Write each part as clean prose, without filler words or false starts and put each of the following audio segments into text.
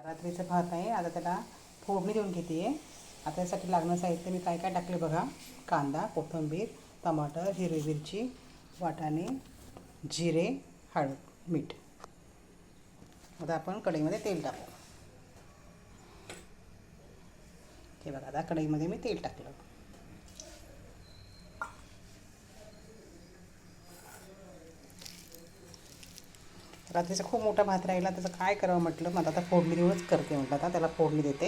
रात्रीचं भात आहे. आता त्याला फोडणी देऊन घेते आहे. आता त्यासाठी लागणं साहित्य मी काय काय टाकले बघा. कांदा, कोथिंबीर, टमाटर, हिरवी मिरची, वाटाणे, जिरे, हळद, मीठ. आता आपण कढईमध्ये तेल टाकू. हे बघा, आता कढईमध्ये मी तेल टाकलं. रात्रीचा खूप मोठा भात राहिला, त्याचं काय करावं म्हटलं. मग आता फोडणी देऊनच करते म्हटलं. आता त्याला फोडणी देते.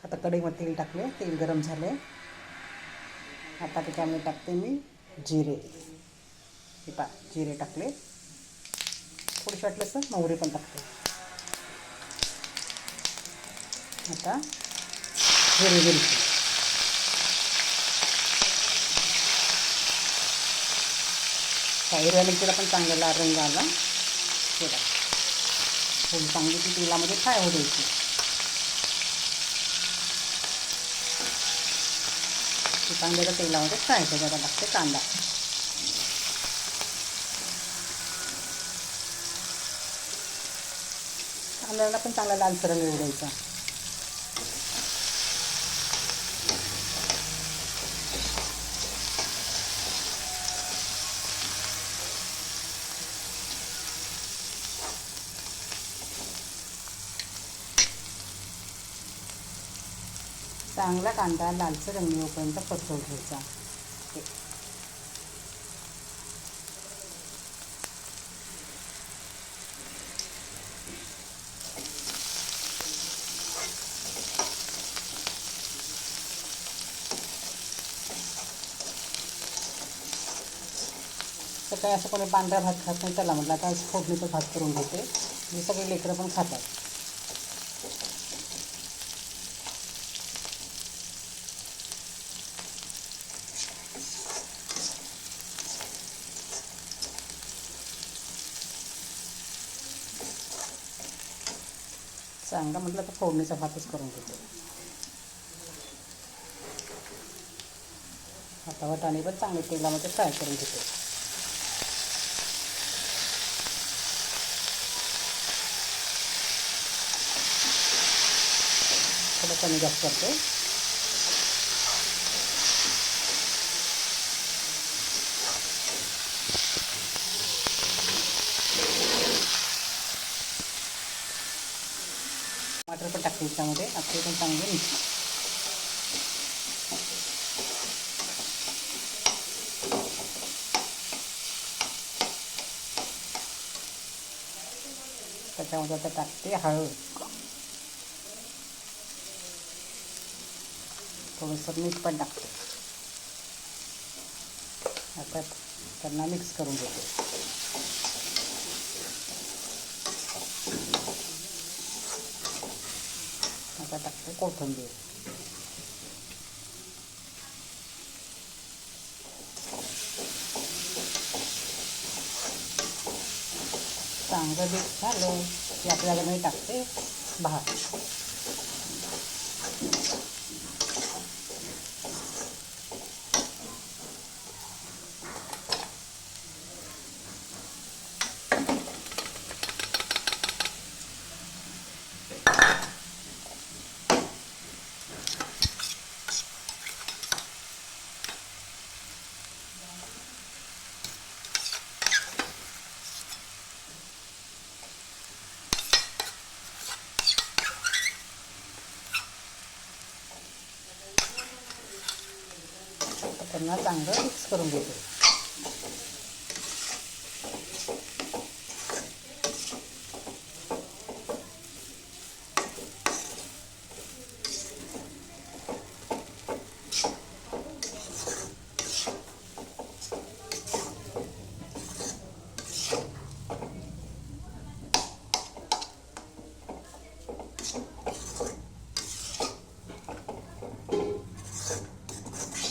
आता कढईमध्ये तेल टाकले, तेल गरम झाले. आता त्याच्यामध्ये टाकते मी जिरे. हे पा जिरे टाकले. थोडीशी वाटलं असं मोहरी पण टाकते. आता हिरवी मिरची, हिरव्या मिरचीला पण चांगला लाल रंग आला. थोडा थोडी चांगली ती तेलामध्ये फ्राय होऊ द्यायची. ती कांद्याच्या तेलामध्ये फ्राय करायला लागते कांदा. कांद्याला पण चांगला लालसर रंग येऊ द्यायचा. चांगला कांदा लालसर रंग येऊपर्यंत परतवून घ्यायचा. सकाळी असं कोणी पांढरा भात खात नाही, त्याला म्हटलं आता फोडणीचा भात करून घेते. हे सगळे लेकरं पण खातात. चांगला म्हटलं तर फोडणीचा भातच करून घेते. आता वाटाणे पण चांगले तेलामध्ये फ्राय करून घेते. थोडं कमी जास्त करते. टमाटर पण टाकते त्याच्यामध्ये. आपले पण चांगले मिक्स. त्याच्यामध्ये आता टाकते हळद, थोडंसं मीठ पण टाकते. आता त्यांना मिक्स करून घेते. आता टाकते कोथिंबीर. चांगलं मिक्स झालं की आपल्याला मी टाकते भात. त्यांना चांगलं मिक्स करून घेते.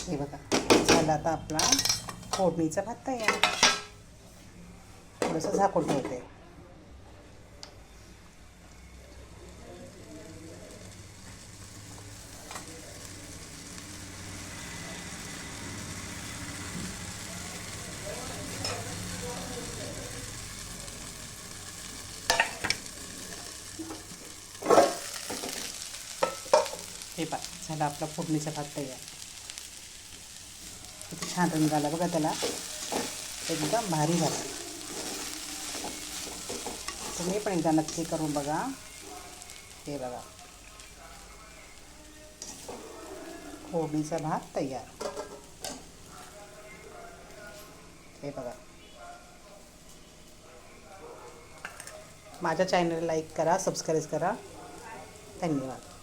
हे बघा, झालं आता आपला फोडणीचा भात तयार. थोडंसं झाकून ठेवते. हे पहा झाला आपला फोडणीचा भात तयार. किती छान रंग आला बघा त्याला, एकदम भारी झाला. तुम्ही पण एकदा नक्की करून बघा. हे बघा फोडणीचा भात तयार. हे बघा. माझ्या चॅनलला लाईक करा, सबस्क्राईब करा. धन्यवाद.